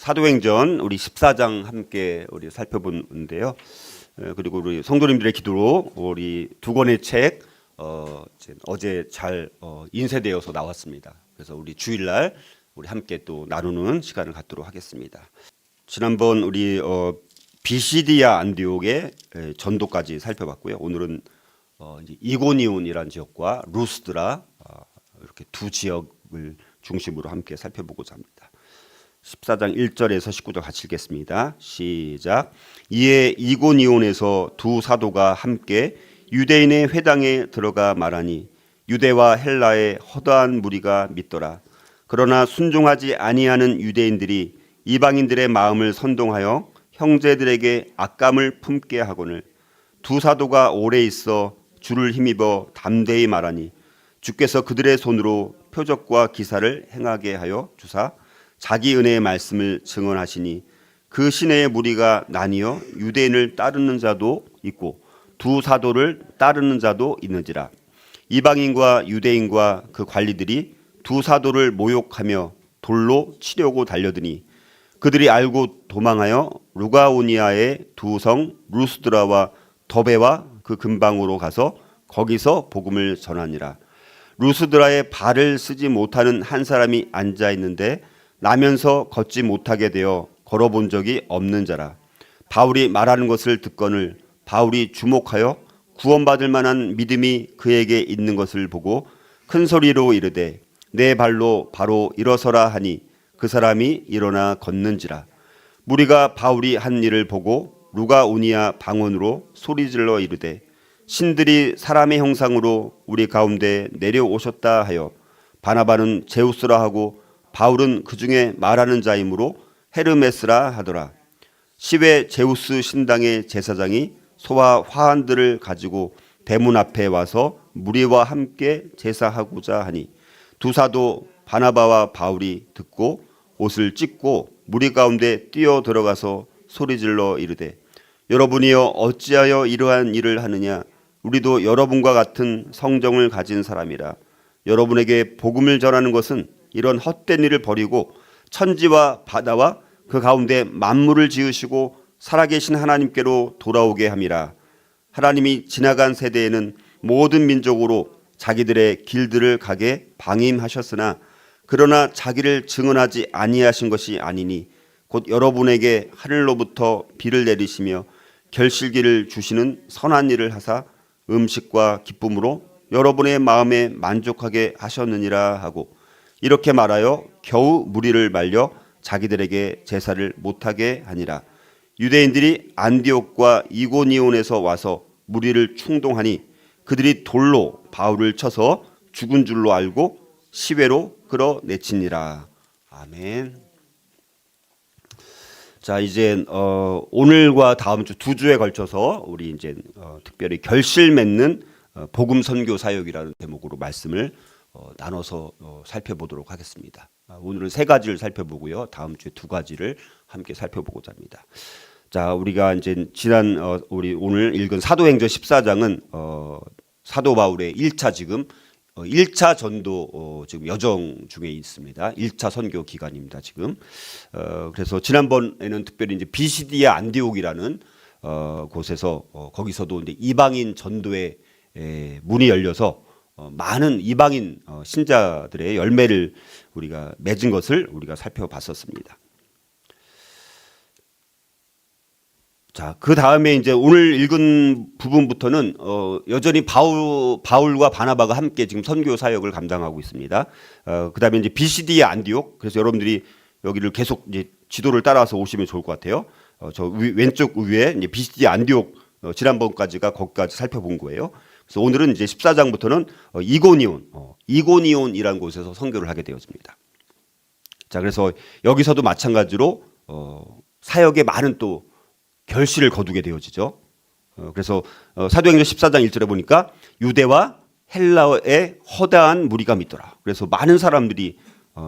사도행전 우리 14장 함께 우리 살펴보는데요. 그리고 우리 성도님들의 기도로 우리 두 권의 책 어제 잘 인쇄되어서 나왔습니다. 그래서 우리 주일날 우리 함께 또 나누는 시간을 갖도록 하겠습니다. 지난번 우리 비시디아 안디옥의 전도까지 살펴봤고요. 오늘은 이제 이고니온이라는 지역과 루스드라 이렇게 두 지역을 중심으로 함께 살펴보고자 합니다. 14장 1절에서 19절 같이 읽겠습니다. 시작. 이에 이고니온에서 두 사도가 함께 유대인의 회당에 들어가 말하니 유대와 헬라의 허다한 무리가 믿더라. 그러나 순종하지 아니하는 유대인들이 이방인들의 마음을 선동하여 형제들에게 악감을 품게 하거늘 두 사도가 오래 있어 주를 힘입어 담대히 말하니 주께서 그들의 손으로 표적과 기사를 행하게 하여 주사 자기 은혜의 말씀을 증언하시니 그 시내의 무리가 나뉘어 유대인을 따르는 자도 있고 두 사도를 따르는 자도 있는지라. 이방인과 유대인과 그 관리들이 두 사도를 모욕하며 돌로 치려고 달려드니 그들이 알고 도망하여 루가오니아의 두 성 루스드라와 더베와 그 근방으로 가서 거기서 복음을 전하니라. 루스드라에 발을 쓰지 못하는 한 사람이 앉아 있는데 나면서 걷지 못하게 되어 걸어본 적이 없는 자라. 바울이 말하는 것을 듣거늘 바울이 주목하여 구원받을 만한 믿음이 그에게 있는 것을 보고 큰 소리로 이르되 내 발로 바로 일어서라 하니 그 사람이 일어나 걷는지라. 무리가 바울이 한 일을 보고 루가오니아 방언으로 소리질러 이르되 신들이 사람의 형상으로 우리 가운데 내려오셨다 하여 바나바는 제우스라 하고 바울은 그 중에 말하는 자이므로 헤르메스라 하더라. 시외 제우스 신당의 제사장이 소와 화환들을 가지고 대문 앞에 와서 무리와 함께 제사하고자 하니 두 사도 바나바와 바울이 듣고 옷을 찢고 무리 가운데 뛰어 들어가서 소리질러 이르되 여러분이여 어찌하여 이러한 일을 하느냐. 우리도 여러분과 같은 성정을 가진 사람이라. 여러분에게 복음을 전하는 것은 이런 헛된 일을 버리고 천지와 바다와 그 가운데 만물을 지으시고 살아계신 하나님께로 돌아오게 함이라. 하나님이 지나간 세대에는 모든 민족으로 자기들의 길들을 가게 방임하셨으나 그러나 자기를 증언하지 아니하신 것이 아니니 곧 여러분에게 하늘로부터 비를 내리시며 결실기를 주시는 선한 일을 하사 음식과 기쁨으로 여러분의 마음에 만족하게 하셨느니라 하고 이렇게 말하여 겨우 무리를 말려 자기들에게 제사를 못하게 하니라. 유대인들이 안디옥과 이고니온에서 와서 무리를 충동하니 그들이 돌로 바울을 쳐서 죽은 줄로 알고 시외로 끌어내치니라. 아멘. 자, 이제 오늘과 다음 주 두 주에 걸쳐서 우리 이제 특별히 결실 맺는 복음 선교 사역이라는 제목으로 말씀을 나눠서 살펴보도록 하겠습니다. 오늘은 세 가지를 살펴보고요. 다음 주에 두 가지를 함께 살펴보고자 합니다. 자, 우리가 이제 지난 우리 오늘 읽은 사도행전 14장은 사도 바울의 1차 지금 1차 전도 지금 여정 중에 있습니다. 1차 선교 기간입니다. 지금. 그래서 지난번에는 특별히 이제 비시디아 안디옥이라는 곳에서 거기서도 이제 이방인 전도의 문이 열려서 많은 이방인 신자들의 열매를 우리가 맺은 것을 우리가 살펴봤었습니다. 자, 그 다음에 이제 오늘 읽은 부분부터는 여전히 바울과 바나바가 함께 지금 선교 사역을 감당하고 있습니다. 그 다음에 이제 비시디아 안디옥. 그래서 여러분들이 여기를 계속 이제 지도를 따라서 오시면 좋을 것 같아요. 저 왼쪽 위에 이제 비시디아 안디옥 지난번까지가 거기까지 살펴본 거예요. 그래서 오늘은 이제 14장부터는 이고니온이라는 곳에서 선교를 하게 되었습니다. 자, 그래서 여기서도 마찬가지로 사역에 많은 또 결실을 거두게 되어지죠. 그래서 사도행전 14장 1절에 보니까 유대와 헬라의 허다한 무리가 믿더라. 그래서 많은 사람들이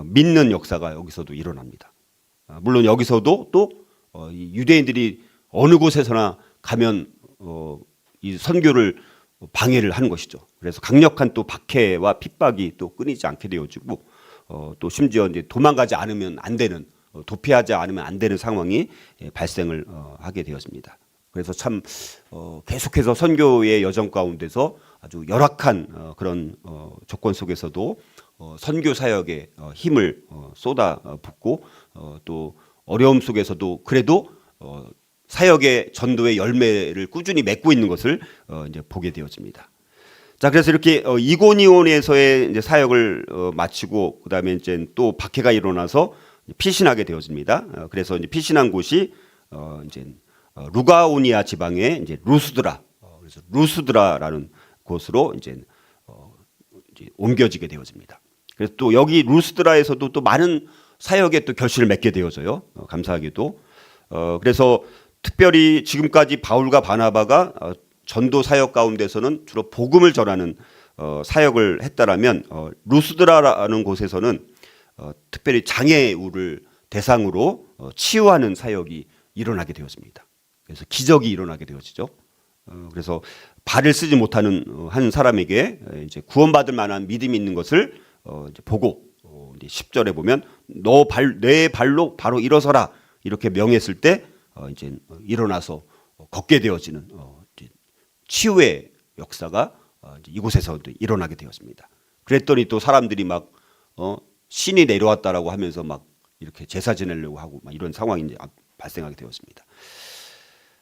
믿는 역사가 여기서도 일어납니다. 물론 여기서도 또 유대인들이 어느 곳에서나 가면 이 선교를 방해를 하는 것이죠. 그래서 강력한 또 박해와 핍박이 또 끊이지 않게 되어지고 또 심지어 이제 도망가지 않으면 안 되는 도피하지 않으면 안 되는 상황이 발생을 하게 되었습니다. 그래서 참 계속해서 선교의 여정 가운데서 아주 열악한 그런 조건 속에서도 선교 사역에 힘을 쏟아붓고 또 어려움 속에서도 그래도 사역의 전도의 열매를 꾸준히 맺고 있는 것을 이제 보게 되었습니다. 자, 그래서 이렇게 이고니온에서의 이제 사역을 마치고 그다음에 이제 또 박해가 일어나서 피신하게 되었습니다. 그래서 이제 피신한 곳이 이제 루가오니아 지방의 이제 루스드라, 그래서 루스드라라는 곳으로 이제 옮겨지게 되어집니다. 그래서 또 여기 루스드라에서도 또 많은 사역에 또 결실을 맺게 되어져요. 감사하게도. 그래서 특별히 지금까지 바울과 바나바가 전도 사역 가운데서는 주로 복음을 전하는 사역을 했다라면 루스드라라는 곳에서는 특별히 장애우를 대상으로 치유하는 사역이 일어나게 되었습니다. 그래서 기적이 일어나게 되어지죠. 그래서 발을 쓰지 못하는 한 사람에게 이제 구원받을 만한 믿음이 있는 것을 이제 보고 이제 10절에 보면 내 발로 바로 일어서라 이렇게 명했을 때 이제 일어나서 걷게 되어지는 치유의 역사가 이곳에서 일어나게 되었습니다. 그랬더니 또 사람들이 막 신이 내려왔다라고 하면서 막 이렇게 제사 지내려고 하고 막 이런 상황이 이제 발생하게 되었습니다.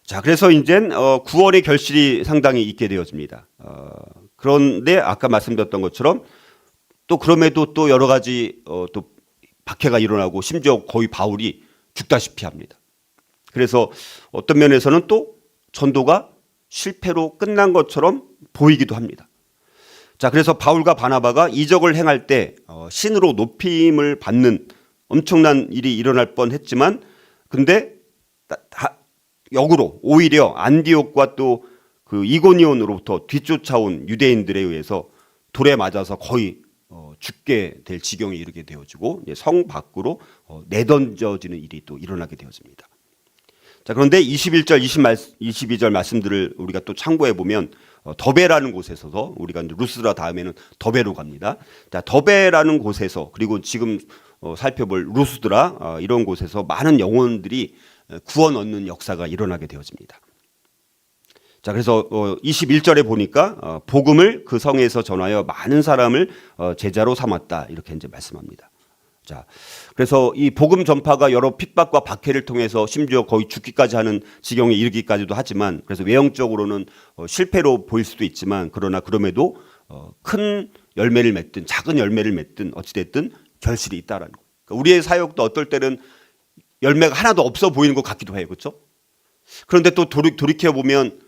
자, 그래서 이제 구원의 결실이 상당히 있게 되어집니다. 그런데 아까 말씀드렸던 것처럼 또 그럼에도 또 여러 가지 또 박해가 일어나고 심지어 거의 바울이 죽다시피 합니다. 그래서 어떤 면에서는 또 전도가 실패로 끝난 것처럼 보이기도 합니다. 자, 그래서 바울과 바나바가 이적을 행할 때 신으로 높임을 받는 엄청난 일이 일어날 뻔했지만, 근데 역으로 오히려 안디옥과 또 그 이고니온으로부터 뒤쫓아온 유대인들에 의해서 돌에 맞아서 거의 죽게 될 지경에 이르게 되어지고 성 밖으로 내던져지는 일이 또 일어나게 되었습니다. 자, 그런데 21절, 22절 말씀들을 우리가 또 참고해 보면 더베라는 곳에서도 우리가 루스드라 다음에는 더베로 갑니다. 자, 더베라는 곳에서 그리고 지금 살펴볼 루스드라 이런 곳에서 많은 영혼들이 구원 얻는 역사가 일어나게 되어집니다. 자, 그래서 21절에 보니까 복음을 그 성에서 전하여 많은 사람을 제자로 삼았다 이렇게 이제 말씀합니다. 자, 그래서 이 복음 전파가 여러 핍박과 박해를 통해서 심지어 거의 죽기까지 하는 지경에 이르기까지도 하지만, 그래서 외형적으로는 실패로 보일 수도 있지만, 그러나 그럼에도 큰 열매를 맺든 작은 열매를 맺든 어찌됐든 결실이 있다라는 거. 그러니까 우리의 사역도 어떨 때는 열매가 하나도 없어 보이는 것 같기도 해요, 그렇죠? 그런데 또 돌이켜 보면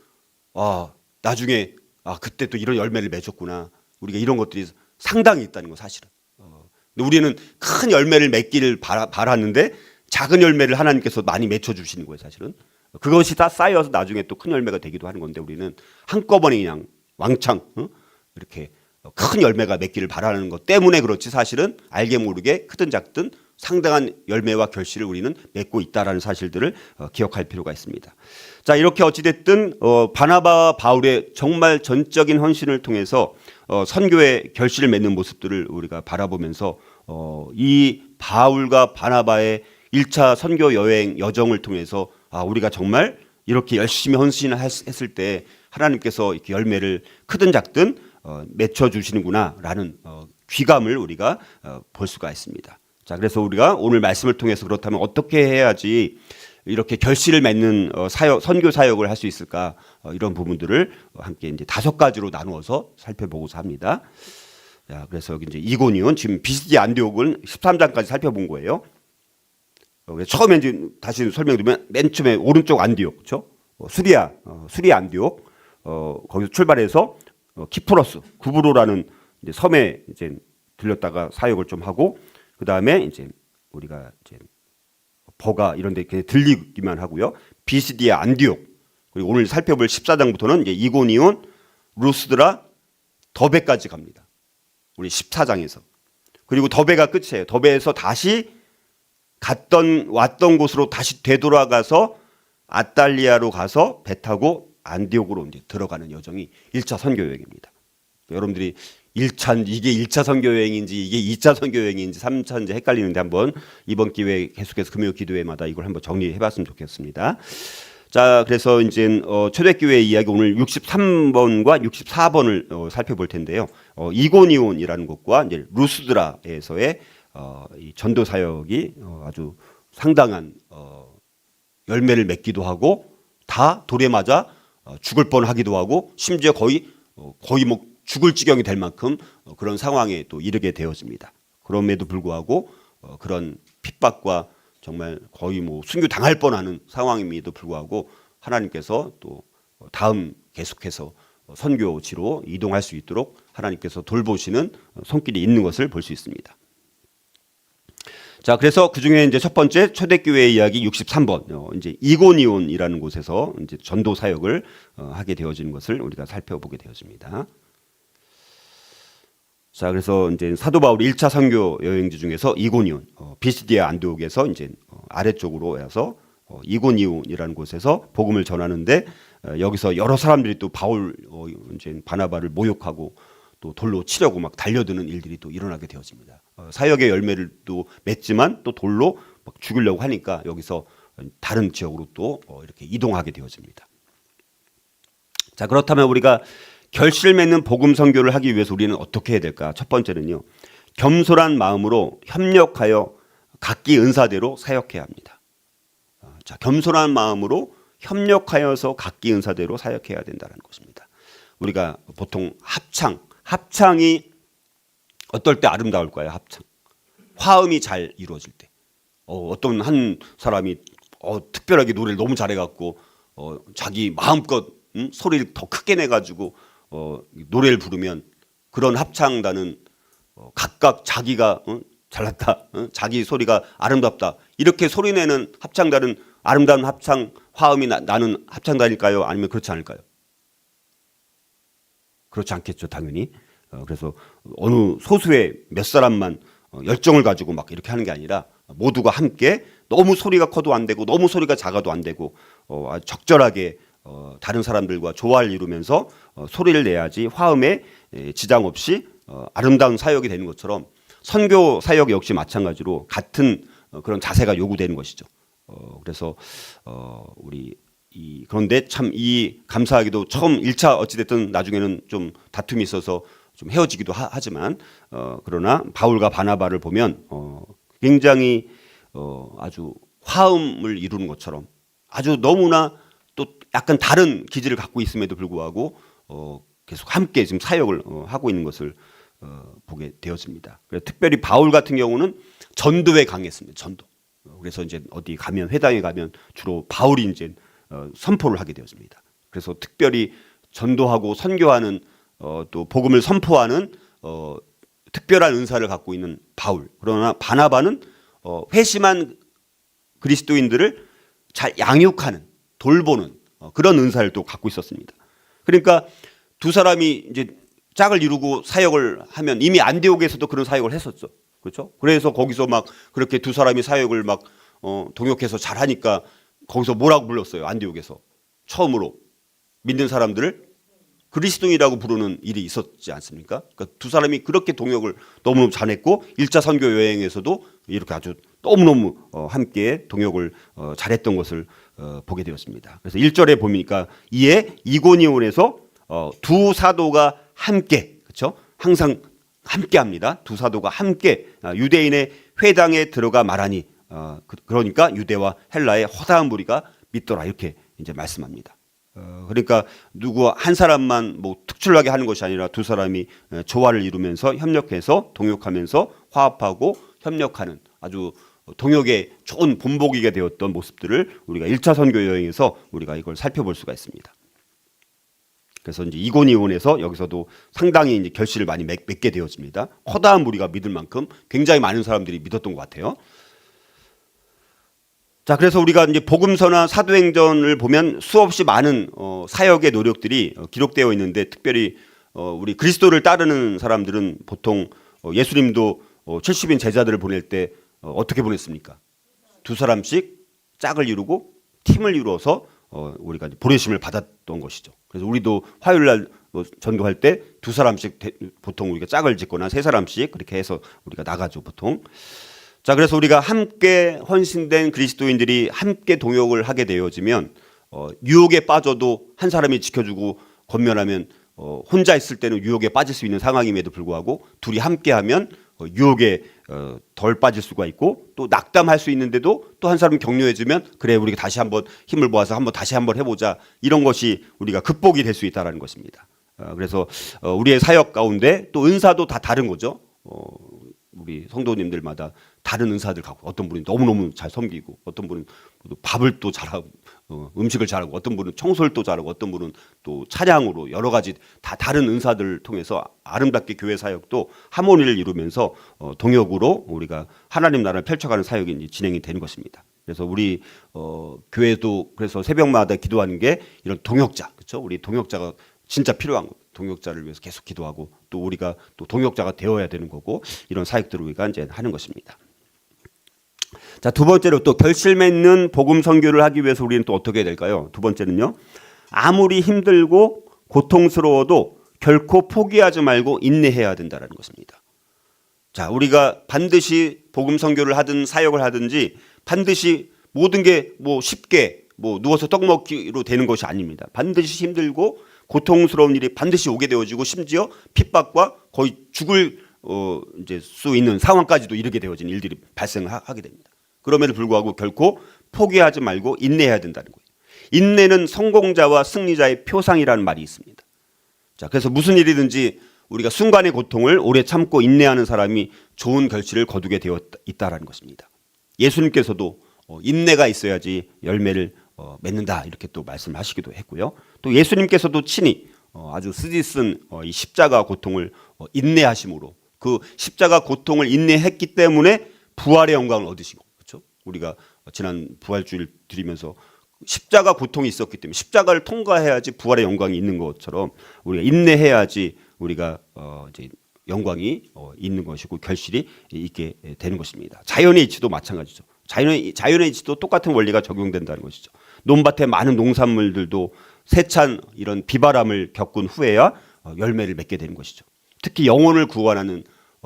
나중에 그때 또 이런 열매를 맺었구나. 우리가 이런 것들이 상당히 있다는 거 사실은. 근데 우리는 큰 열매를 맺기를 바랐는데 작은 열매를 하나님께서 많이 맺혀주시는 거예요, 사실은. 그것이 다 쌓여서 나중에 또 큰 열매가 되기도 하는 건데, 우리는 한꺼번에 그냥 왕창 이렇게 큰 열매가 맺기를 바라는 것 때문에 그렇지, 사실은 알게 모르게 크든 작든 상당한 열매와 결실을 우리는 맺고 있다라는 사실들을 기억할 필요가 있습니다. 자, 이렇게 어찌됐든 바나바와 바울의 정말 전적인 헌신을 통해서 선교의 결실을 맺는 모습들을 우리가 바라보면서 이 바울과 바나바의 1차 선교 여행 여정을 통해서 우리가 정말 이렇게 열심히 헌신했을 때 하나님께서 이렇게 열매를 크든 작든 맺혀주시는구나라는 귀감을 우리가 볼 수가 있습니다. 자, 그래서 우리가 오늘 말씀을 통해서 그렇다면 어떻게 해야지 이렇게 결실을 맺는 선교 사역을 할 수 있을까, 이런 부분들을 함께 이제 5가지로 나누어서 살펴보고자 합니다. 자, 그래서 여기 이제 이고니온, 지금 비시디아 안디옥은 13장까지 살펴본 거예요. 처음에 이제 다시 설명드리면 맨 처음에 오른쪽 안디옥, 그렇죠? 수리아 안디옥, 거기서 출발해서 키프로스, 구브로라는 이제 섬에 이제 들렸다가 사역을 좀 하고, 그 다음에 이제 우리가 이제 버가 이런 데 들리기만 하고요. 비시디아 안디옥, 그리고 오늘 살펴볼 14장부터는 이제 이고니온, 루스드라, 더베까지 갑니다. 우리 14장에서. 그리고 더베가 끝이에요. 더베에서 다시 왔던 곳으로 다시 되돌아가서 아탈리아로 가서 배 타고 안디옥으로 이제 들어가는 여정이 1차 선교 여행입니다. 여러분들이 이게 1차 선교 여행인지 이게 2차 선교 여행인지 3차인지 헷갈리는데 한번 이번 기회에 계속해서 금요 기도회마다 이걸 한번 정리해 봤으면 좋겠습니다. 자, 그래서 이제 초대교회 이야기 오늘 63번과 64번을 살펴볼 텐데요. 이고니온이라는 곳과 이제 루스드라에서의 이 전도 사역이 아주 상당한 열매를 맺기도 하고 다 돌에 맞아 죽을 뻔하기도 하고 심지어 거의 뭐 죽을 지경이 될 만큼 그런 상황에 또 이르게 되어집니다. 그럼에도 불구하고 그런 핍박과 정말 거의 뭐 순교 당할 뻔하는 상황임에도 불구하고 하나님께서 또 다음 계속해서 선교지로 이동할 수 있도록 하나님께서 돌보시는 손길이 있는 것을 볼 수 있습니다. 자, 그래서 그 중에 이제 첫 번째 초대교회 이야기 63번 이제 이고니온이라는 곳에서 이제 전도 사역을 하게 되어지는 것을 우리가 살펴보게 되어집니다. 자, 그래서 이제 사도 바울이 1차 선교 여행지 중에서 이고니온, 비시디아 안디옥에서 이제 아래쪽으로 와서 이고니온이라는 곳에서 복음을 전하는데 여기서 여러 사람들이 또 바울 이제 바나바를 모욕하고 또 돌로 치려고 막 달려드는 일들이 또 일어나게 되어집니다. 사역의 열매를 또 맺지만 또 돌로 막 죽이려고 하니까 여기서 다른 지역으로 또 이렇게 이동하게 되어집니다. 자, 그렇다면 우리가 결실 맺는 복음 선교를 하기 위해서 우리는 어떻게 해야 될까? 첫 번째는요, 겸손한 마음으로 협력하여 각기 은사대로 사역해야 합니다. 자, 겸손한 마음으로 협력하여서 각기 은사대로 사역해야 된다는 것입니다. 우리가 보통 합창이 어떨 때 아름다울까요? 합창. 화음이 잘 이루어질 때. 어떤 한 사람이 특별하게 노래를 너무 잘해갖고 자기 마음껏 소리를 더 크게 내가지고 노래를 부르면 그런 합창단은 각각 자기가 잘났다, 자기 소리가 아름답다 이렇게 소리내는 합창단은 아름다운 합창 화음이 나는 합창단일까요? 아니면 그렇지 않을까요? 그렇지 않겠죠, 당연히. 그래서 어느 소수의 몇 사람만 열정을 가지고 막 이렇게 하는 게 아니라 모두가 함께 너무 소리가 커도 안 되고 너무 소리가 작아도 안 되고 아주 적절하게 다른 사람들과 조화를 이루면서 소리를 내야지 화음에 지장 없이 아름다운 사역이 되는 것처럼 선교 사역 역시 마찬가지로 같은 그런 자세가 요구되는 것이죠. 그래서 그런데 참 감사하게도 처음 1차 어찌됐든 나중에는 좀 다툼이 있어서 좀 헤어지기도 하지만 그러나 바울과 바나바를 보면 굉장히 아주 화음을 이루는 것처럼 아주 너무나 또 약간 다른 기질을 갖고 있음에도 불구하고 계속 함께 지금 사역을 하고 있는 것을 보게 되었습니다. 그래서 특별히 바울 같은 경우는 전도에 강했습니다. 전도. 그래서 이제 어디 가면 회당에 가면 주로 바울이 이제 선포를 하게 되었습니다. 그래서 특별히 전도하고 선교하는 또 복음을 선포하는 특별한 은사를 갖고 있는 바울. 그러나 바나바는 회심한 그리스도인들을 잘 양육하는, 돌보는 그런 은사를 또 갖고 있었습니다. 그러니까 두 사람이 이제 짝을 이루고 사역을 하면 이미 안디옥에서도 그런 사역을 했었죠. 그렇죠? 그래서 거기서 막 그렇게 두 사람이 사역을 막 동역해서 잘하니까 거기서 뭐라고 불렀어요? 안디옥에서 처음으로 믿는 사람들을 그리스도인이라고 부르는 일이 있었지 않습니까? 그러니까 두 사람이 그렇게 동역을 너무너무 잘했고 1차 선교 여행에서도 이렇게 아주 너무너무 함께 동역을 잘했던 것을 보게 되었습니다. 그래서 1절에 보니까 이에 이고니온에서 두 사도가 함께, 그렇죠? 항상 함께합니다. 두 사도가 함께 유대인의 회당에 들어가 말하니 그러니까 유대와 헬라의 허다한 무리가 믿더라 이렇게 이제 말씀합니다. 그러니까 누구 한 사람만 뭐 특출나게 하는 것이 아니라 두 사람이 조화를 이루면서 협력해서 동역하면서 화합하고 협력하는 아주 동역의 좋은 본보기가 되었던 모습들을 우리가 1차 선교 여행에서 우리가 이걸 살펴볼 수가 있습니다. 그래서 이제 이고니온에서 여기서도 상당히 이제 결실을 많이 맺게 되었습니다. 커다란 무리가 믿을 만큼 굉장히 많은 사람들이 믿었던 것 같아요. 자, 그래서 우리가 이제 복음서나 사도행전을 보면 수없이 많은 사역의 노력들이 기록되어 있는데 특별히 우리 그리스도를 따르는 사람들은 보통 예수님도 70인 제자들을 보낼 때 어떻게 보냈습니까? 두 사람씩 짝을 이루고 팀을 이루어서 우리가 보내심을 받았던 것이죠. 그래서 우리도 화요일 날 뭐 전도할 때 두 사람씩 보통 우리가 짝을 짓거나 세 사람씩 그렇게 해서 우리가 나가죠 보통. 자, 그래서 우리가 함께 헌신된 그리스도인들이 함께 동역을 하게 되어지면 유혹에 빠져도 한 사람이 지켜주고 권면하면 혼자 있을 때는 유혹에 빠질 수 있는 상황임에도 불구하고 둘이 함께하면 유혹에 덜 빠질 수가 있고 또 낙담할 수 있는데도 또 한 사람이 격려해주면 그래 우리가 다시 한번 힘을 모아서 다시 한번 해보자, 이런 것이 우리가 극복이 될 수 있다는 것입니다. 그래서 우리의 사역 가운데 또 은사도 다 다른 거죠. 우리 성도님들마다 다른 은사들 갖고, 어떤 분은 너무너무 잘 섬기고, 어떤 분은 밥을 또 잘하고, 음식을 잘하고, 어떤 분은 청소를 또 잘하고, 어떤 분은 또 찬양으로 여러 가지 다 다른 은사들을 통해서 아름답게 교회 사역도 하모니를 이루면서 동역으로 우리가 하나님 나라를 펼쳐가는 사역이 진행이 되는 것입니다. 그래서 우리 교회도 그래서 새벽마다 기도하는 게 이런 동역자, 그렇죠? 우리 동역자가 진짜 필요한 거. 동역자를 위해서 계속 기도하고 또 우리가 또 동역자가 되어야 되는 거고, 이런 사역들을 우리가 이제 하는 것입니다. 자, 두 번째로 또 결실 맺는 복음 선교를 하기 위해서 우리는 또 어떻게 해야 될까요? 두 번째는요, 아무리 힘들고 고통스러워도 결코 포기하지 말고 인내해야 된다는 것입니다. 자, 우리가 반드시 복음 선교를 하든 사역을 하든지 반드시 모든 게 뭐 쉽게 뭐 누워서 떡 먹기로 되는 것이 아닙니다. 반드시 힘들고 고통스러운 일이 반드시 오게 되어지고, 심지어 핍박과 거의 죽을 이제 수 있는 상황까지도 이르게 되어진 일들이 발생하게 됩니다. 그럼에도 불구하고 결코 포기하지 말고 인내해야 된다는 거예요. 인내는 성공자와 승리자의 표상이라는 말이 있습니다. 자, 그래서 무슨 일이든지 우리가 순간의 고통을 오래 참고 인내하는 사람이 좋은 결실을 거두게 되어 있다라는 것입니다. 예수님께서도 인내가 있어야지 열매를 맺는다, 이렇게 또 말씀하시기도 했고요. 또 예수님께서도 친히 아주 쓰디쓴 이 십자가 고통을 인내하심으로, 그 십자가 고통을 인내했기 때문에 부활의 영광을 얻으시고, 그렇죠? 우리가 지난 부활주일 드리면서 십자가 고통이 있었기 때문에 십자가를 통과해야지 부활의 영광이 있는 것처럼 우리가 인내해야지 우리가 이제 영광이 있는 것이고 결실이 있게 되는 것입니다. 자연의 이치도 마찬가지죠. 자연의 이치도 똑같은 원리가 적용된다는 것이죠. 논밭에 많은 농산물들도 세찬 이런 비바람을 겪은 후에야 열매를 맺게 되는 것이죠. 특히 영혼을 구원하는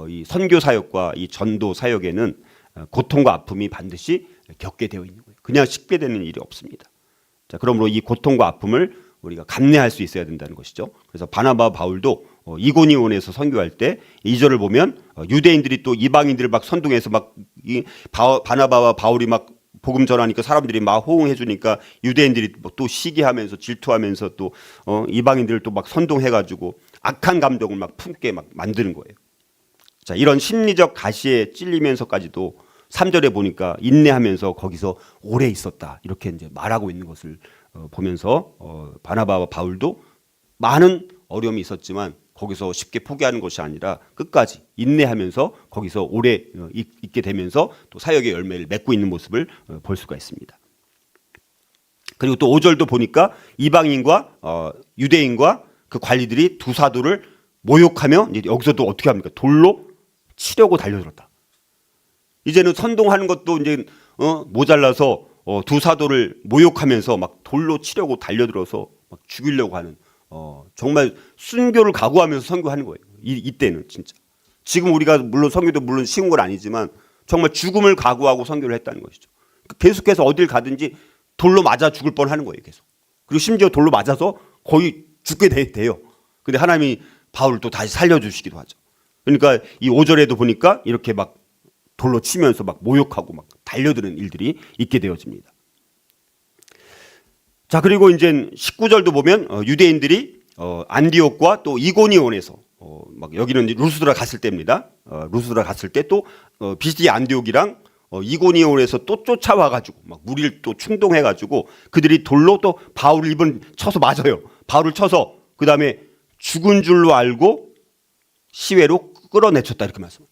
이 선교 사역과 이 전도 사역에는 고통과 아픔이 반드시 겪게 되어 있는 거예요. 그냥 쉽게 되는 일이 없습니다. 자, 그러므로 이 고통과 아픔을 우리가 감내할 수 있어야 된다는 것이죠. 그래서 바나바와 바울도 이고니온에서 선교할 때 2절을 보면 유대인들이 또 이방인들을 막 선동해서 막 이 바나바와 바울이 막 복음 전하니까 사람들이 막 호응해 주니까 유대인들이 또 시기하면서 질투하면서 또 이방인들을 또 막 선동해 가지고 악한 감정을 막 품게 막 만드는 거예요. 자, 이런 심리적 가시에 찔리면서까지도 3절에 보니까 인내하면서 거기서 오래 있었다, 이렇게 이제 말하고 있는 것을 보면서 바나바와 바울도 많은 어려움이 있었지만 거기서 쉽게 포기하는 것이 아니라 끝까지 인내하면서 거기서 오래 있게 되면서 또 사역의 열매를 맺고 있는 모습을 볼 수가 있습니다. 그리고 또 5절도 보니까 이방인과 유대인과 그 관리들이 두 사도를 모욕하며, 이제 여기서도 어떻게 합니까? 돌로 치려고 달려들었다. 이제는 선동하는 것도 이제 모자라서 두 사도를 모욕하면서 막 돌로 치려고 달려들어서 막 죽이려고 하는, 정말 순교를 각오하면서 선교하는 거예요. 이때는 진짜. 지금 우리가 물론 선교도 물론 쉬운 건 아니지만 정말 죽음을 각오하고 선교를 했다는 것이죠. 계속해서 어딜 가든지 돌로 맞아 죽을 뻔하는 거예요, 계속. 그리고 심지어 돌로 맞아서 거의 죽게 돼요. 근데 하나님이 바울을 또 다시 살려주시기도 하죠. 그러니까 이 5절에도 보니까 이렇게 막 돌로 치면서 막 모욕하고 막 달려드는 일들이 있게 되어집니다. 자, 그리고 이제 19절도 보면 유대인들이 안디옥과 또 이고니온에서 막 여기는 루스드라 갔을 때입니다. 루스드라 갔을 때 또 비시디 안디옥이랑 이고니온에서 또 쫓아와 가지고 막 무리를 또 충동해 가지고 그들이 돌로 또 바울을 입은 쳐서 맞아요. 바울을 쳐서 그다음에 죽은 줄로 알고 시외로 끌어내쳤다, 이렇게 말씀.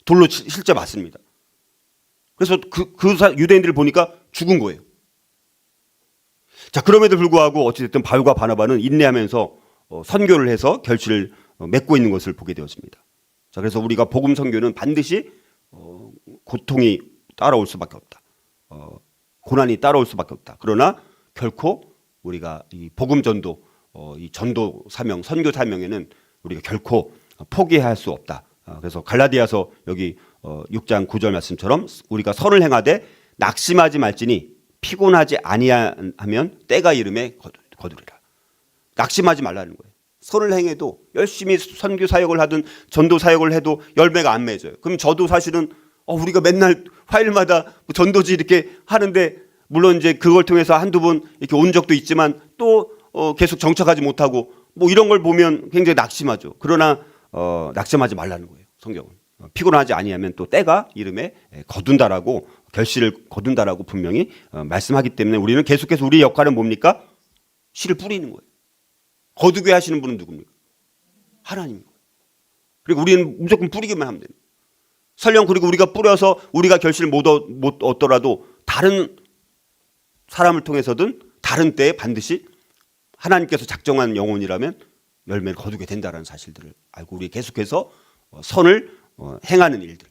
돌로 실제 맞습니다. 그래서 유대인들을 보니까 죽은 거예요. 자, 그럼에도 불구하고 어찌됐든 바울과 바나바는 인내하면서 선교를 해서 결실을 맺고 있는 것을 보게 되었습니다. 자, 그래서 우리가 복음 선교는 반드시 고통이 따라올 수밖에 없다. 고난이 따라올 수밖에 없다. 그러나 결코 우리가 이 복음 전도 이 전도 사명, 선교 사명에는 우리가 결코 포기할 수 없다. 그래서 갈라디아서 여기 6장 9절 말씀처럼 우리가 선을 행하되 낙심하지 말지니 피곤하지 아니하면 때가 이름에 거두리라. 낙심하지 말라는 거예요. 선을 행해도 열심히 선교 사역을 하든 전도 사역을 해도 열매가 안 맺어요. 그럼 저도 사실은 우리가 맨날 화요일마다 전도지 이렇게 하는데 물론 이제 그걸 통해서 한두 번 이렇게 온 적도 있지만 또 계속 정착하지 못하고 뭐 이런 걸 보면 굉장히 낙심하죠. 그러나 낙심하지 말라는 거예요. 성경은 피곤하지 아니하면 또 때가 이름에 거둔다라고 결실을 거둔다라고 분명히 말씀하기 때문에 우리는 계속해서 우리의 역할은 뭡니까? 씨를 뿌리는 거예요. 거두게 하시는 분은 누굽니까? 하나님인 거예요. 그리고 우리는 무조건 뿌리기만 하면 됩니다. 설령 그리고 우리가 뿌려서 우리가 결실을 못 얻더라도 다른 사람을 통해서든 다른 때에 반드시 하나님께서 작정한 영혼이라면 열매를 거두게 된다는 사실들을 알고 우리 계속해서 선을 행하는 일들,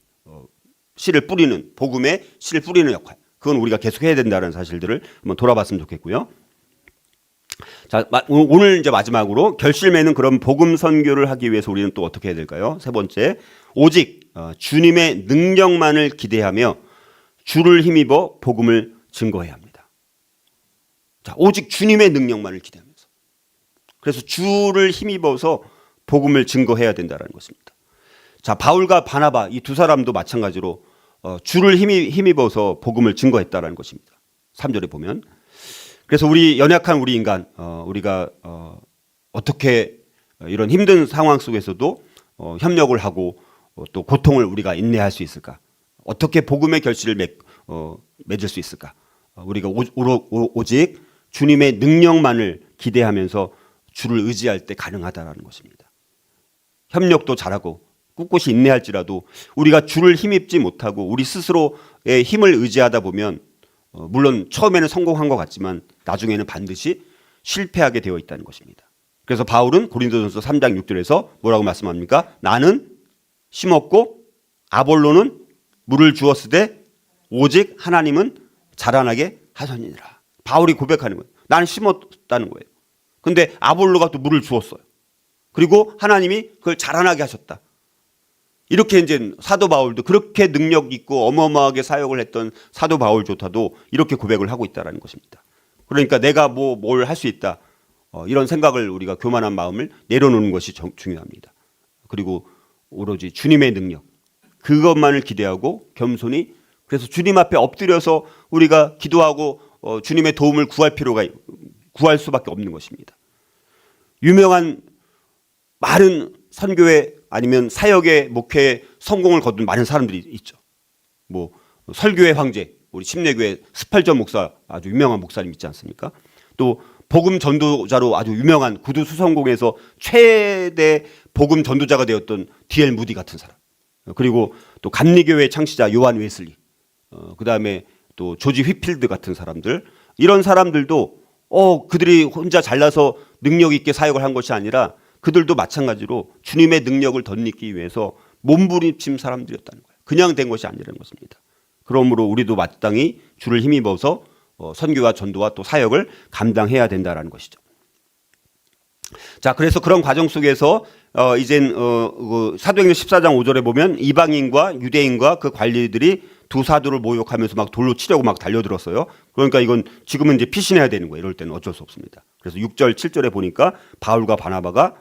씨를 뿌리는 복음의 씨를 뿌리는 역할, 그건 우리가 계속해야 된다는 사실들을 한번 돌아봤으면 좋겠고요. 자, 오늘 이제 마지막으로 결실 맺는 그런 복음 선교를 하기 위해서 우리는 또 어떻게 해야 될까요? 세 번째, 오직 주님의 능력만을 기대하며 주를 힘입어 복음을 증거해야 합니다. 자, 오직 주님의 능력만을 기대하면서. 그래서 주를 힘입어서 복음을 증거해야 된다는 것입니다. 자, 바울과 바나바 이 두 사람도 마찬가지로 주를 힘입어서 복음을 증거했다는 것입니다. 3절에 보면. 그래서 우리 연약한 우리 인간, 우리가 어떻게 이런 힘든 상황 속에서도 협력을 하고 또 고통을 우리가 인내할 수 있을까? 어떻게 복음의 결실을 맺을 수 있을까? 우리가 오직 주님의 능력만을 기대하면서 주를 의지할 때 가능하다라는 것입니다. 협력도 잘하고 꿋꿋이 인내할지라도 우리가 주를 힘입지 못하고 우리 스스로의 힘을 의지하다 보면 물론 처음에는 성공한 것 같지만 나중에는 반드시 실패하게 되어 있다는 것입니다. 그래서 바울은 고린도전서 3장 6절에서 뭐라고 말씀합니까? 나는 심었고 아볼로는 물을 주었으되 오직 하나님은 자라나게 하셨느니라. 바울이 고백하는 거예요. 나는 심었다는 거예요. 근데 아볼로가 또 물을 주었어요. 그리고 하나님이 그걸 자라나게 하셨다. 이렇게 이제 사도 바울도 그렇게 능력 있고 어마어마하게 사역을 했던 사도 바울조차도 이렇게 고백을 하고 있다는 것입니다. 그러니까 내가 뭘 할 수 있다. 이런 생각을 우리가 교만한 마음을 내려놓는 것이 중요합니다. 그리고 오로지 주님의 능력, 그것만을 기대하고 겸손히 그래서 주님 앞에 엎드려서 우리가 기도하고 주님의 도움을 구할 수밖에 없는 것입니다. 유명한 많은 선교회 아니면 사역의 목회에 성공을 거둔 많은 사람들이 있죠. 뭐 설교의 황제, 우리 침례교회 스팔전 목사 아주 유명한 목사님 있지 않습니까? 또 복음 전도자로 아주 유명한 구두 수성공에서 최대 복음 전도자가 되었던 D.L. 무디 같은 사람. 그리고 또 감리교회 창시자 요한 웨슬리. 그다음에 또 조지 휘필드 같은 사람들. 이런 사람들도 그들이 혼자 잘나서 능력 있게 사역을 한 것이 아니라 그들도 마찬가지로 주님의 능력을 덧입기 위해서 몸부림친 사람들이었다는 거예요. 그냥 된 것이 아니라는 것입니다. 그러므로 우리도 마땅히 주를 힘입어서 선교와 전도와 또 사역을 감당해야 된다는 것이죠. 자, 그래서 그런 과정 속에서 이젠 사도행전 14장 5절에 보면 이방인과 유대인과 그 관리들이 두 사도를 모욕하면서 막 돌로 치려고 막 달려들었어요. 그러니까 이건 지금은 이제 피신해야 되는 거예요. 이럴 때는 어쩔 수 없습니다. 그래서 6절, 7절에 보니까 바울과 바나바가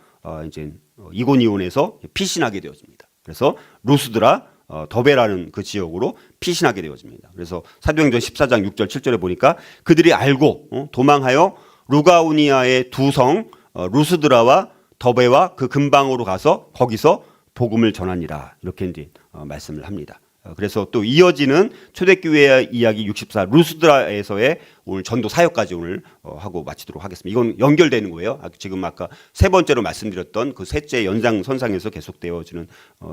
이제 이고니온에서 피신하게 되어집니다. 그래서 루스드라, 더베라는 그 지역으로 피신하게 되어집니다. 그래서 사도행전 14장 6절, 7절에 보니까 그들이 알고 도망하여 루가우니아의 두 성 루스드라와 더베와 그 근방으로 가서 거기서 복음을 전하니라. 이렇게 이제 말씀을 합니다. 그래서 또 이어지는 초대교회 이야기 64 루스드라에서의 오늘 전도 사역까지 오늘 하고 마치도록 하겠습니다. 이건 연결되는 거예요. 지금 아까 세 번째로 말씀드렸던 그 셋째 연장선상에서 계속되어지는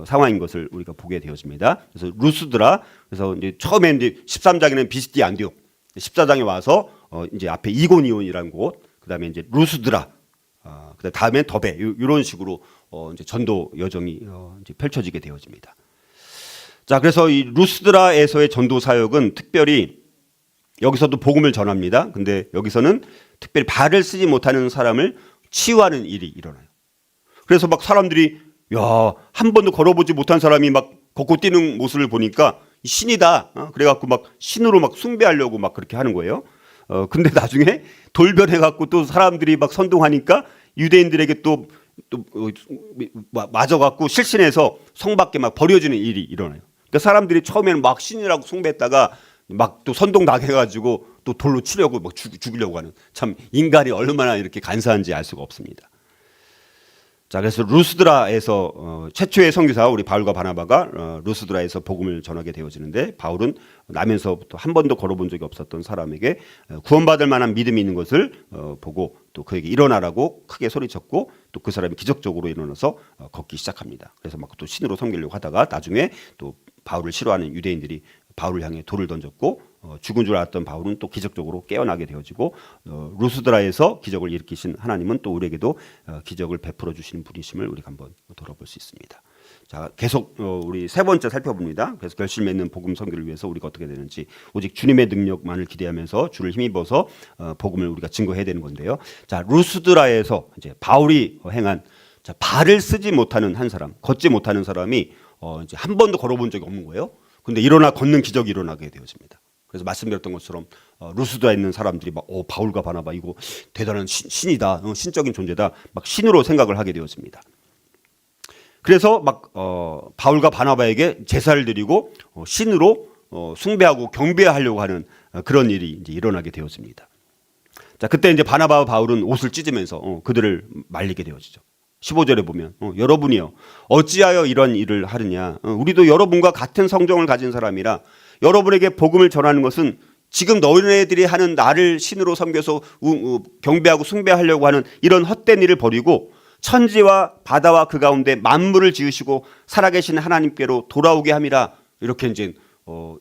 상황인 것을 우리가 보게 되어집니다. 그래서 루스드라, 그래서 이제 처음에 이제 13장에는 비스디 안디옥, 14장에 와서 이제 앞에 이고니온이라는 곳, 그다음에 이제 루스드라, 그다음에 더베, 이런 식으로 이제 전도 여정이 이제 펼쳐지게 되어집니다. 자, 그래서 이 루스드라에서의 전도 사역은 특별히 여기서도 복음을 전합니다. 근데 여기서는 특별히 발을 쓰지 못하는 사람을 치유하는 일이 일어나요. 그래서 막 사람들이 야, 한 번도 걸어보지 못한 사람이 막 걷고 뛰는 모습을 보니까 신이다. 그래갖고 막 신으로 막 숭배하려고 막 그렇게 하는 거예요. 근데 나중에 돌변해갖고 또 사람들이 막 선동하니까 유대인들에게 또 맞아갖고 실신해서 성 밖에 막 버려지는 일이 일어나요. 그러니까 사람들이 처음에는 막 신이라고 숭배했다가 막 또 선동 당해가지고 또 돌로 치려고 막 죽이려고 하는, 참 인간이 얼마나 이렇게 간사한지 알 수가 없습니다. 자, 그래서 루스드라에서 최초의 선교사 우리 바울과 바나바가 루스드라에서 복음을 전하게 되어지는데, 바울은 나면서부터 한 번도 걸어본 적이 없었던 사람에게 구원받을 만한 믿음이 있는 것을 보고 또 그에게 일어나라고 크게 소리쳤고, 또 그 사람이 기적적으로 일어나서 걷기 시작합니다. 그래서 막 또 신으로 섬기려고 하다가 나중에 또 바울을 싫어하는 유대인들이 바울을 향해 돌을 던졌고, 죽은 줄 알았던 바울은 또 기적적으로 깨어나게 되어지고, 루스드라에서 기적을 일으키신 하나님은 또 우리에게도 기적을 베풀어 주시는 분이심을 우리가 한번 돌아볼 수 있습니다. 자, 계속 우리 세 번째 살펴봅니다. 그래서 결실맺는 있는 복음 선교를 위해서 우리가 어떻게 되는지, 오직 주님의 능력만을 기대하면서 주를 힘입어서 복음을 우리가 증거해야 되는 건데요. 자, 루스드라에서 이제 바울이 행한, 자, 발을 쓰지 못하는 한 사람, 걷지 못하는 사람이 이제 한 번도 걸어본 적이 없는 거예요. 근데 일어나 걷는 기적이 일어나게 되어집니다. 그래서 말씀드렸던 것처럼 루스드라에 있는 사람들이 막 바울과 바나바 이거 대단한 신이다, 신적인 존재다, 막 신으로 생각을 하게 되었습니다. 그래서 막 바울과 바나바에게 제사를 드리고 신으로 숭배하고 경배하려고 하는 그런 일이 이제 일어나게 되었습니다. 자, 그때 이제 바나바와 바울은 옷을 찢으면서 그들을 말리게 되어지죠. 15절에 보면 여러분이요 어찌하여 이런 일을 하느냐, 우리도 여러분과 같은 성정을 가진 사람이라 여러분에게 복음을 전하는 것은 지금 너희네들이 하는 나를 신으로 섬겨서 경배하고 숭배하려고 하는 이런 헛된 일을 버리고 천지와 바다와 그 가운데 만물을 지으시고 살아계신 하나님께로 돌아오게 함이라. 이렇게 이제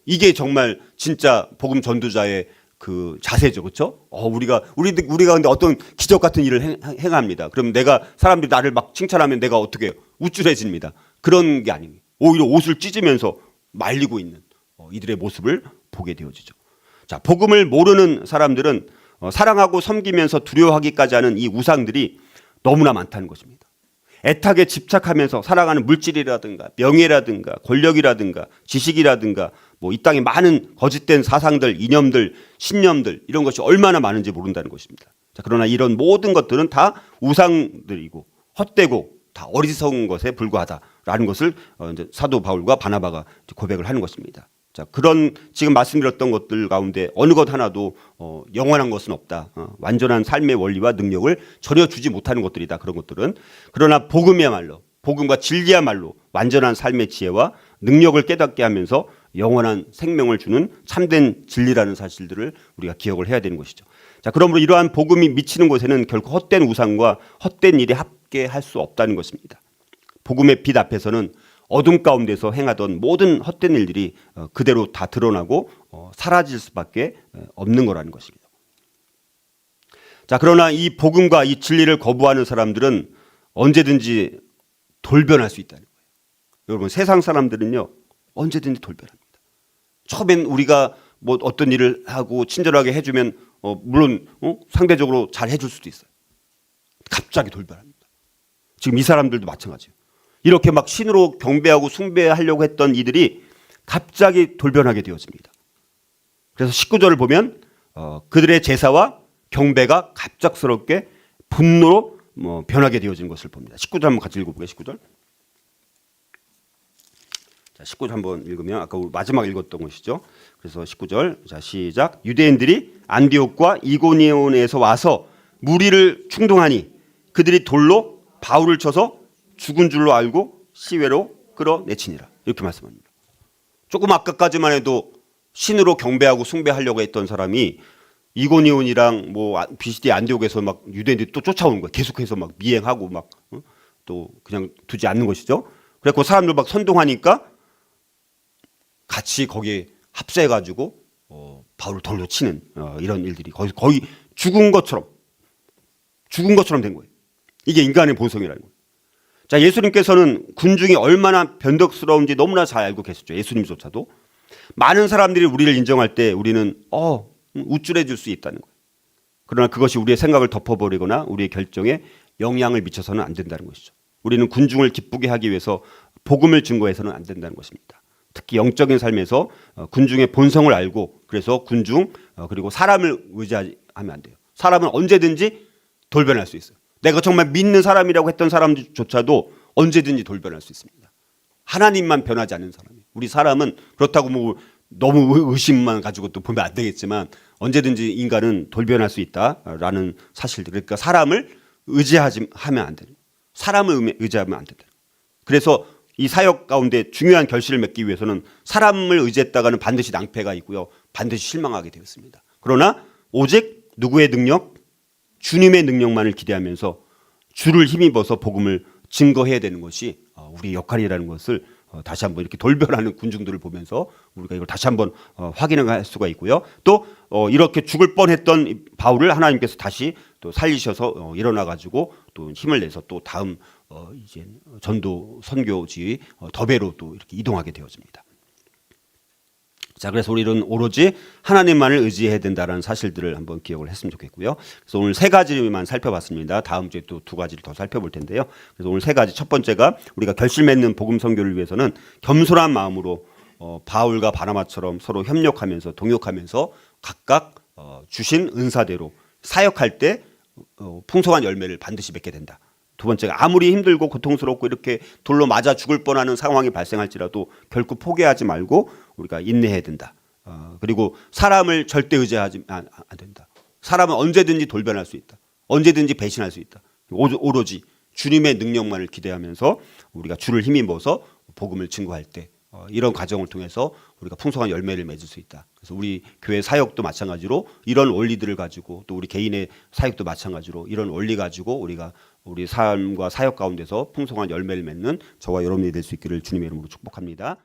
이게 정말 진짜 복음 전도자의 그 자세죠, 그렇죠? 우리가 근데 어떤 기적 같은 일을 행합니다. 그럼 사람들이 나를 막 칭찬하면 내가 어떻게 우쭐해집니다. 그런 게 아닙니다. 오히려 옷을 찢으면서 말리고 있는 이들의 모습을 보게 되어지죠. 자, 복음을 모르는 사람들은 사랑하고 섬기면서 두려워하기까지 하는 이 우상들이 너무나 많다는 것입니다. 애타게 집착하면서 살아가는 물질이라든가 명예라든가 권력이라든가 지식이라든가 뭐 이 땅에 많은 거짓된 사상들, 이념들, 신념들, 이런 것이 얼마나 많은지 모른다는 것입니다. 자, 그러나 이런 모든 것들은 다 우상들이고 헛되고 다 어리석은 것에 불과하다라는 것을 이제 사도 바울과 바나바가 고백을 하는 것입니다. 자, 그런 지금 말씀드렸던 것들 가운데 어느 것 하나도 영원한 것은 없다. 완전한 삶의 원리와 능력을 전혀 주지 못하는 것들이다. 그런 것들은. 그러나 복음이야말로, 복음과 진리야말로 완전한 삶의 지혜와 능력을 깨닫게 하면서 영원한 생명을 주는 참된 진리라는 사실들을 우리가 기억을 해야 되는 것이죠. 자, 그러므로 이러한 복음이 미치는 곳에는 결코 헛된 우상과 헛된 일이 함께할 수 없다는 것입니다. 복음의 빛 앞에서는 어둠 가운데서 행하던 모든 헛된 일들이 그대로 다 드러나고 사라질 수밖에 없는 거라는 것입니다. 자, 그러나 이 복음과 이 진리를 거부하는 사람들은 언제든지 돌변할 수 있다는 거예요. 여러분, 세상 사람들은요 언제든지 돌변합니다. 처음엔 우리가 뭐 어떤 일을 하고 친절하게 해주면 물론 상대적으로 잘 해줄 수도 있어요. 갑자기 돌변합니다. 지금 이 사람들도 마찬가지예요. 이렇게 막 신으로 경배하고 숭배하려고 했던 이들이 갑자기 돌변하게 되어집니다. 그래서 19절을 보면 그들의 제사와 경배가 갑작스럽게 분노로 변하게 되어진 것을 봅니다. 19절 한번 같이 읽어볼게요. 19절. 자, 19절 한번 읽으면 아까 마지막 읽었던 것이죠. 그래서 19절, 자, 시작. 유대인들이 안디옥과 이고니온에서 와서 무리를 충동하니 그들이 돌로 바울을 쳐서 죽은 줄로 알고 시외로 끌어내치니라. 이렇게 말씀합니다. 조금 아까까지만 해도 신으로 경배하고 숭배하려고 했던 사람이 이고니온이랑 뭐 비시디 안디옥에서 막 유대인들이 또 쫓아오는 거예요. 계속해서 막 미행하고 막 또 그냥 두지 않는 것이죠. 그래서 그 사람들 막 선동하니까 같이 거기에 합세해가지고 바울을 돌로 치는 이런 일들이 거의 죽은 것처럼 된 거예요. 이게 인간의 본성이라는 거예요. 자, 예수님께서는 군중이 얼마나 변덕스러운지 너무나 잘 알고 계셨죠. 예수님조차도. 많은 사람들이 우리를 인정할 때 우리는 우쭐해 줄 수 있다는 거예요. 그러나 그것이 우리의 생각을 덮어버리거나 우리의 결정에 영향을 미쳐서는 안 된다는 것이죠. 우리는 군중을 기쁘게 하기 위해서 복음을 증거해서는 안 된다는 것입니다. 특히 영적인 삶에서 군중의 본성을 알고 그래서 군중 그리고 사람을 의지하면 안 돼요. 사람은 언제든지 돌변할 수 있어요. 내가 정말 믿는 사람이라고 했던 사람조차도 언제든지 돌변할 수 있습니다. 하나님만 변하지 않는 사람이에요. 우리 사람은 그렇다고 뭐 너무 의심만 가지고 또 보면 안 되겠지만 언제든지 인간은 돌변할 수 있다라는 사실들. 그러니까 사람을 의지하면 안 되는. 사람을 의지하면 안 된다. 그래서 이 사역 가운데 중요한 결실을 맺기 위해서는 사람을 의지했다가는 반드시 낭패가 있고요. 반드시 실망하게 되었습니다. 그러나 오직 누구의 능력? 주님의 능력만을 기대하면서 주를 힘입어서 복음을 증거해야 되는 것이 우리의 역할이라는 것을 다시 한번 이렇게 돌변하는 군중들을 보면서 우리가 이걸 다시 한번 확인할 수가 있고요. 또 이렇게 죽을 뻔했던 바울을 하나님께서 다시 또 살리셔서 일어나 가지고 또 힘을 내서 또 다음 이제 전도 선교지 더베로 또 이렇게 이동하게 되어집니다. 자, 그래서 우리는 오로지 하나님만을 의지해야 된다는 사실들을 한번 기억을 했으면 좋겠고요. 그래서 오늘 세 가지만 살펴봤습니다. 다음 주에 또 두 가지를 더 살펴볼 텐데요. 그래서 오늘 세 가지. 첫 번째가 우리가 결실 맺는 복음 선교를 위해서는 겸손한 마음으로 바울과 바나바처럼 서로 협력하면서 동역하면서 각각 주신 은사대로 사역할 때 풍성한 열매를 반드시 맺게 된다. 두 번째가 아무리 힘들고 고통스럽고 이렇게 돌로 맞아 죽을 뻔하는 상황이 발생할지라도 결코 포기하지 말고 우리가 인내해야 된다. 그리고 사람을 절대 의지하지 안 된다. 사람은 언제든지 돌변할 수 있다. 언제든지 배신할 수 있다. 오로지 주님의 능력만을 기대하면서 우리가 주를 힘입어서 복음을 증거할 때 이런 과정을 통해서 우리가 풍성한 열매를 맺을 수 있다. 그래서 우리 교회 사역도 마찬가지로 이런 원리들을 가지고 또 우리 개인의 사역도 마찬가지로 이런 원리 가지고 우리가 우리 삶과 사역 가운데서 풍성한 열매를 맺는 저와 여러분이 될 수 있기를 주님의 이름으로 축복합니다.